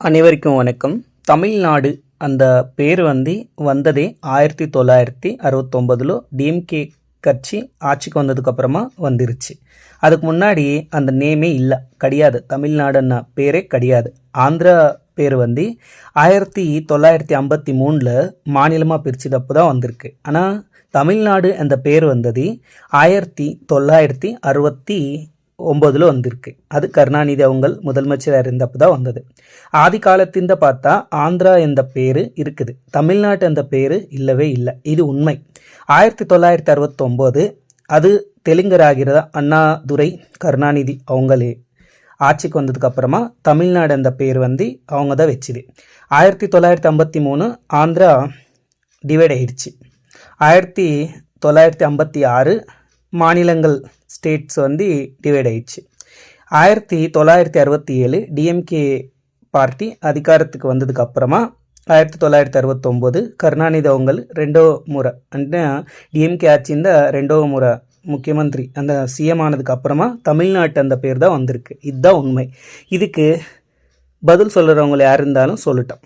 அனைவருக்கும் வணக்கம். தமிழ்நாடு அந்த பேர் வந்ததே 1969 டிஎம்கே கட்சி ஆட்சிக்கு வந்ததுக்கப்புறமா வந்துருச்சு. அதுக்கு முன்னாடி அந்த நேமே இல்லை, கிடையாது. தமிழ்நாடுன்னா பேரே கிடையாது. ஆந்திரா பேர் 1953 மாநிலமாக பிரிச்சதப்போ தான் வந்திருக்கு. ஆனால் தமிழ்நாடு அந்த பேர் வந்தது 1969 வந்திருக்கு. அது கருணாநிதி அவங்க முதலமைச்சராக இருந்தப்போ தான் வந்தது. ஆதி காலத்திந்த பார்த்தா ஆந்திரா என்ற பேர் இருக்குது, தமிழ்நாட்டு அந்த பேர் இல்லவே இல்லை. இது உண்மை. 1969 அது தெலுங்கராகிறதா அண்ணாதுரை கருணாநிதி அவங்களே ஆட்சிக்கு வந்ததுக்கு அப்புறமா தமிழ்நாடு அந்த பேர் அவங்க தான் வச்சுது. 1953 ஆந்திரா டிவைட் ஆயிடுச்சு. 1956 மாநிலங்கள் ஸ்டேட்ஸ் டிவைட் ஆயிடுச்சு. 1967 டிஎம்கே பார்ட்டி அதிகாரத்துக்கு வந்ததுக்கு அப்புறமா 1969 கருணாநிதி அவங்க ரெண்டோ முறை டிஎம்கே ஆட்சிந்த ரெண்டோ முறை முக்கியமந்திரி அந்த சிஎம் ஆனதுக்கு அப்புறமா தமிழ்நாட்டு அந்த பேர் தான் வந்திருக்கு. இதுதான் உண்மை. இதுக்கு பதில் சொல்கிறவங்க யார் இருந்தாலும் சொல்லட்டும்.